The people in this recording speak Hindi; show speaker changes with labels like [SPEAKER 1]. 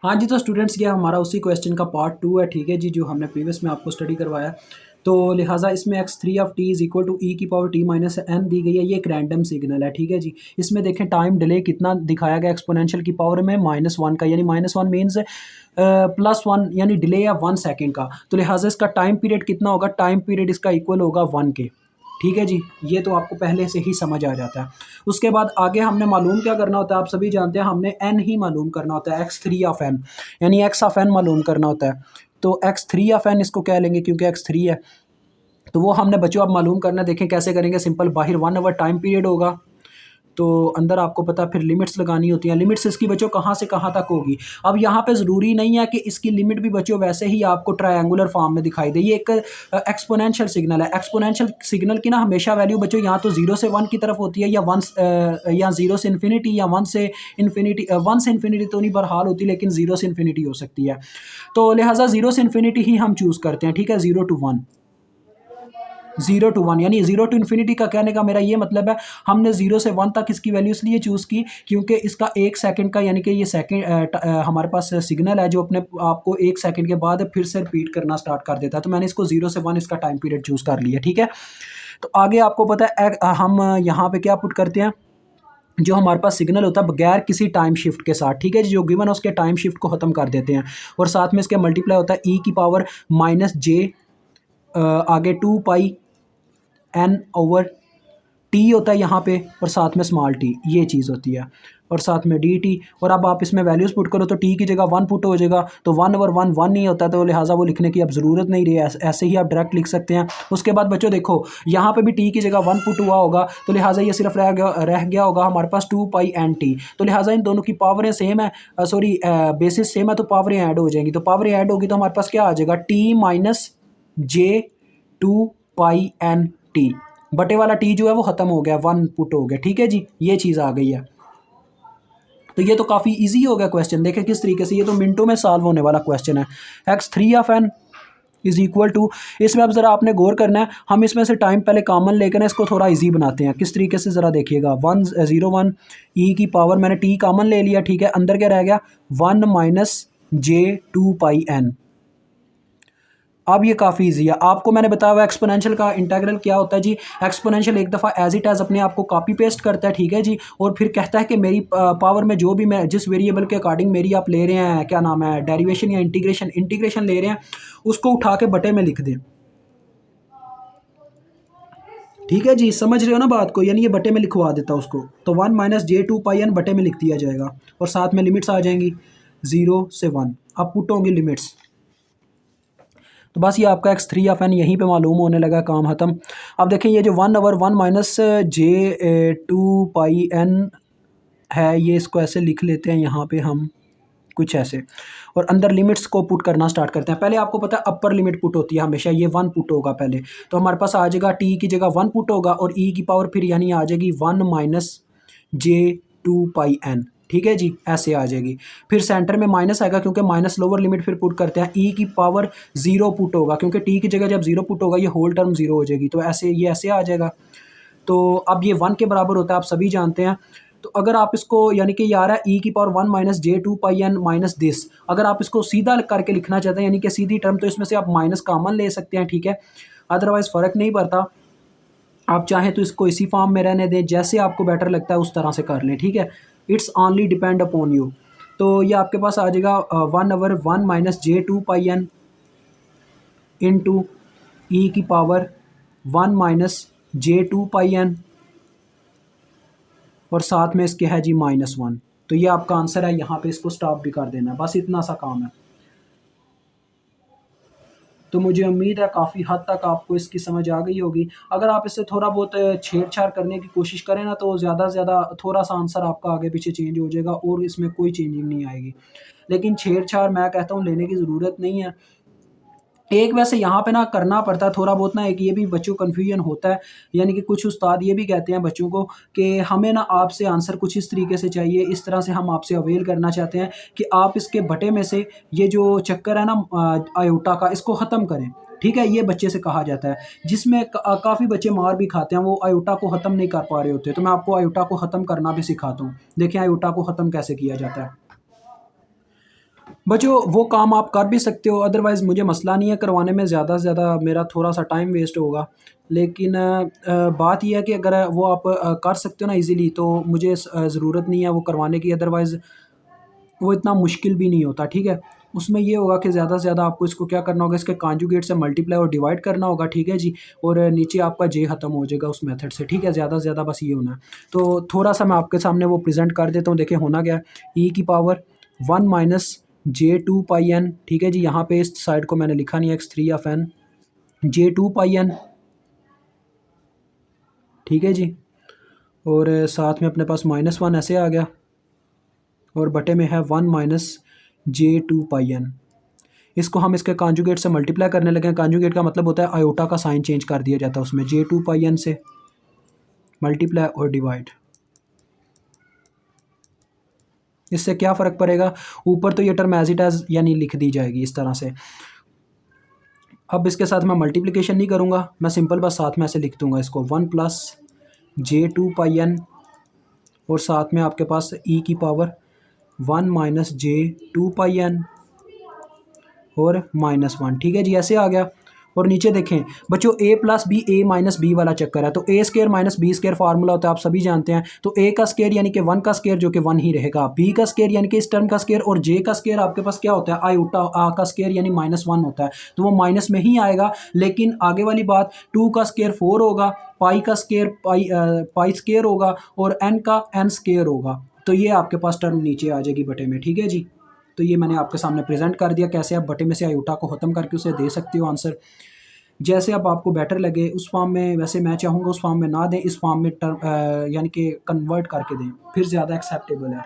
[SPEAKER 1] हाँ जी, तो स्टूडेंट्स ये हमारा उसी क्वेश्चन का पार्ट 2 है, ठीक है जी, जो हमने प्रीवियस में आपको स्टडी करवाया। तो लिहाजा इसमें x3 of t is equal to e की पावर t माइनस n दी गई है। ये एक रैंडम सिग्नल है, ठीक है जी। इसमें देखें टाइम डिले कितना दिखाया गया एक्सपोनेंशियल की पावर में -1 का, यानी -1 मीन्स +1 यानी डिले है 1 सेकंड का। तो लिहाजा इसका टाइम पीरियड कितना होगा, टाइम पीरियड इसका इक्वल होगा 1 के। ठीक है जी, ये तो आपको पहले से ही समझ आ जाता है। उसके बाद आगे हमने मालूम क्या करना होता है, आप सभी जानते हैं, हमने n ही मालूम करना होता है, x3 ऑफ n, यानी x ऑफ n मालूम करना होता है। तो x3 ऑफ n इसको कह लेंगे क्योंकि x3 है। तो वो हमने बच्चों अब मालूम करना है। देखें कैसे करेंगे, सिंपल, बाहर 1 आवर टाइम पीरियड होगा, तो अंदर आपको पता है फिर लिमिट्स लगानी होती हैं। लिमिट्स इसकी बच्चों कहाँ से कहाँ तक होगी। अब यहाँ पे ज़रूरी नहीं है कि इसकी लिमिट भी बच्चों वैसे ही आपको ट्रायंगुलर फॉर्म में दिखाई दे। ये एक एक्सपोनेंशियल सिग्नल है। एक्सपोनेंशियल सिग्नल की ना हमेशा वैल्यू बच्चों यहाँ तो 0 से 1 की तरफ होती है, या 1 या 0 से इन्फिनिटी, या 1 से इन्फिनिटी। 1 से इन्फिनिटी तो नहीं बहरहाल होती, लेकिन 0 से इन्फिनिटी हो सकती है। तो लिहाजा 0 से इन्फिनिटी ही हम चूज़ करते हैं, ठीक है। 0 to 1, 0 to 1 यानी 0 टू इन्फिनिटी का कहने का मेरा ये मतलब है, हमने 0 से 1 तक इसकी वैल्यू इसलिए चूज़ की क्योंकि इसका 1 सेकंड का, यानी कि ये सेकंड हमारे पास सिग्नल है जो अपने आपको 1 सेकंड के बाद फिर से रिपीट करना स्टार्ट कर देता है। तो मैंने इसको 0 से 1 इसका टाइम पीरियड चूज़ कर लिया, ठीक है। तो आगे आपको पता है हम यहाँ पे क्या पुट करते हैं, जो हमारे पास सिग्नल होता है बगैर किसी टाइम शिफ्ट के साथ, ठीक है, जो गिवन है उसके टाइम शिफ्ट को ख़त्म कर देते हैं, और साथ में इसके मल्टीप्लाई होता है ई की पावर -j, आगे 2 पाई एन ओवर टी होता है यहाँ पे, और साथ में स्मॉल टी, ये चीज़ होती है, और साथ में डी टी। और अब आप इसमें वैल्यूज़ पुट करो तो टी की जगह 1 पुट हो जाएगा, तो 1 ओवर 1 1 नहीं होता, तो लिहाजा वो लिखने की अब ज़रूरत नहीं रही है, ऐसे ही आप डायरेक्ट लिख सकते हैं। उसके बाद बच्चों देखो यहाँ पे भी टी की जगह 1 पुट हुआ होगा, तो लिहाजा ये सिर्फ रह गया होगा हमारे पास 2 पाई एन टी। तो लिहाजा इन दोनों की पावरें सेम है, सॉरी बेसिस सेम है, तो पावरें ऐड हो जाएंगी। तो पावरें ऐड होगी तो हमारे पास क्या आ जाएगा, T minus j 2 pi N T. बटे वाला टी जो है वो ख़त्म हो गया, 1 पुट हो गया, ठीक है जी, ये चीज़ आ गई है। तो ये तो काफ़ी इजी हो गया क्वेश्चन, देखें किस तरीके से, ये तो मिनटों में सॉल्व होने वाला क्वेश्चन है। x3 of n is equal to, इसमें अब ज़रा आपने गौर करना है, हम इसमें से टाइम पहले कॉमन लेकर इसको थोड़ा इजी बनाते हैं। किस तरीके से ज़रा देखिएगा, 101 ई की पावर, मैंने टी कॉमन ले लिया, ठीक है, अंदर क्या रह गया, 1 माइनस जे 2 पाई एन। अब ये काफ़ी इजी है, आपको मैंने बताया हुआ एक्सपोनेंशियल का इंटीग्रल क्या होता है जी। एक्सपोनेंशियल एक दफ़ा एज इट एज अपने आप को कॉपी पेस्ट करता है, ठीक है जी, और फिर कहता है कि मेरी पावर में जो भी मैं जिस वेरिएबल के अकॉर्डिंग मेरी आप ले रहे हैं, क्या नाम है, डेरिवेशन या इंटीग्रेशन ले रहे हैं, उसको उठा के बटे में लिख दें। ठीक है जी, समझ रहे हो ना बात को, यानी ये बटे में लिखवा देता उसको, तो 1 माइनस जे 2 पाई एन बटे में लिख दिया जाएगा, और साथ में लिमिट्स आ जाएंगी 0 से 1। अब पुट होंगी लिमिट्स, तो बस ये आपका x3 ऑफ n यहीं पे मालूम होने लगा, काम ख़त्म। अब देखें ये जो 1 ओवर 1 माइनस जे 2 पाई n है, ये इसको ऐसे लिख लेते हैं यहाँ पे हम, कुछ ऐसे, और अंदर लिमिट्स को पुट करना स्टार्ट करते हैं। पहले आपको पता है अपर लिमिट पुट होती है हमेशा, ये 1 पुट होगा पहले, तो हमारे पास आ जाएगा टी की जगह 1 पुट होगा, और ई की पावर फिर यानी आ जाएगी 1 माइनस जे 2 पाई एन, ठीक है जी, ऐसे आ जाएगी। फिर सेंटर में माइनस आएगा क्योंकि माइनस लोअर लिमिट फिर पुट करते हैं, ई की पावर 0 पुट होगा, क्योंकि टी की जगह जब 0 पुट होगा ये होल टर्म 0 हो जाएगी, तो ऐसे ये ऐसे आ जाएगा। तो अब ये 1 के बराबर होता है, आप सभी जानते हैं। तो अगर आप इसको, यानी कि ये आ रहा है ई की power 1 minus j 2 pi n minus this, अगर आप इसको सीधा करके लिखना चाहते हैं, यानी कि सीधी टर्म, तो इसमें से आप माइनस कॉमन ले सकते हैं, ठीक है, अदरवाइज़ फ़र्क नहीं पड़ता। आप चाहें तो इसको इसी फॉर्म में रहने दें, जैसे आपको बेटर लगता है उस तरह से कर लें, ठीक है, it's only depend upon you. तो ये आपके पास आ जाएगा 1 over 1 minus j 2 pi N into ई की power 1 minus j 2 pi N, और साथ में इसके है जी -1। तो ये आपका आंसर है, यहाँ पे इसको स्टॉप भी कर देना है, बस इतना सा काम है। तो मुझे उम्मीद है काफ़ी हद तक आपको इसकी समझ आ गई होगी। अगर आप इससे थोड़ा बहुत छेड़छाड़ करने की कोशिश करें ना, तो ज़्यादा से ज़्यादा थोड़ा सा आंसर आपका आगे पीछे चेंज हो जाएगा, और इसमें कोई चेंजिंग नहीं आएगी। लेकिन छेड़छाड़ मैं कहता हूँ लेने की ज़रूरत नहीं है। एक वैसे यहाँ पे ना करना पड़ता है थोड़ा बहुत ना, एक ये भी बच्चों को कन्फ्यूजन होता है, यानी कि कुछ उस्ताद ये भी कहते हैं बच्चों को कि हमें ना आपसे आंसर कुछ इस तरीके से चाहिए, इस तरह से हम आपसे अवेल करना चाहते हैं कि आप इसके बटे में से ये जो चक्कर है ना आयोटा का, इसको ख़त्म करें, ठीक है, ये बच्चे से कहा जाता है, जिसमें काफ़ी बच्चे मार भी खाते हैं, वो आयोटा को ख़त्म नहीं कर पा रहे होते। तो मैं आपको आयोटा को ख़त्म करना भी सिखाता हूँ, देखिए आयोटा को ख़त्म कैसे किया जाता है। बच्चों वो काम आप कर भी सकते हो, अदरवाइज़ मुझे मसला नहीं है करवाने में, ज़्यादा से ज़्यादा मेरा थोड़ा सा टाइम वेस्ट होगा। लेकिन बात ये है कि अगर वो आप कर सकते हो ना इजीली, तो मुझे ज़रूरत नहीं है वो करवाने की, अदरवाइज़ वो इतना मुश्किल भी नहीं होता, ठीक है। उसमें ये होगा कि ज़्यादा से ज़्यादा आपको इसको क्या करना होगा, इसके कॉन्जुगेट से मल्टीप्लाई और डिवाइड करना होगा, ठीक है जी। और नीचे आपका जे ख़त्म हो जाएगा उस मेथड से, ठीक है। ज़्यादा से ज़्यादा बस ये होना है। तो थोड़ा-सा मैं आपके सामने वो प्रेज़ेंट कर देता हूँ। देखिए होना क्या है, ई की power 1 minus j 2 pi n, ठीक है जी। यहाँ पे इस साइड को मैंने लिखा नहीं है, x3 of n j 2 pi n, ठीक है जी। और साथ में अपने पास -1 ऐसे आ गया, और बटे में है 1 माइनस जे 2 पाई एन। इसको हम इसके कॉन्जुगेट से मल्टीप्लाई करने लगे हैं। कॉन्जुगेट का मतलब होता है आयोटा का साइन चेंज कर दिया जाता है उसमें, जे 2 पाई एन से मल्टीप्लाई और डिवाइड। इससे क्या फ़र्क पड़ेगा, ऊपर तो ये टर्म एज इट एज यानी लिख दी जाएगी इस तरह से। अब इसके साथ मैं मल्टीप्लिकेशन नहीं करूँगा, मैं सिंपल बस साथ में ऐसे लिख दूँगा इसको, 1 प्लस जे 2 पाई एन, और साथ में आपके पास ई की power 1 minus j 2 pi N और -1, ठीक है जी। ऐसे आ गया। और नीचे देखें बच्चों, a plus b a minus b वाला चक्कर है, तो a square minus b square formula होता है, आप सभी जानते हैं। तो a का स्केयर यानी कि 1 का स्केयर जो कि 1 ही रहेगा, b का स्केयर यानी कि इस टर्म का स्केयर, और j का स्केयर आपके पास क्या होता है, आयोटा आ का स्केयर यानी -1 होता है, तो वो माइनस में ही आएगा। लेकिन आगे वाली बात, 2 का स्केयर 4 होगा, पाई का स्केयर पाई स्केयर होगा, और n का n स्केयर होगा। तो ये आपके पास टर्म नीचे आ जाएगी बटे में, ठीक है जी। तो ये मैंने आपके सामने प्रेजेंट कर दिया, कैसे आप बटे में से आयोटा को ख़त्म करके उसे दे सकते हो आंसर, जैसे अब आपको बेटर लगे उस फॉर्म में। वैसे मैं चाहूँगा उस फॉर्म में ना दें, इस फॉर्म में यानी कि कन्वर्ट करके दें, फिर ज़्यादा एक्सेप्टेबल है।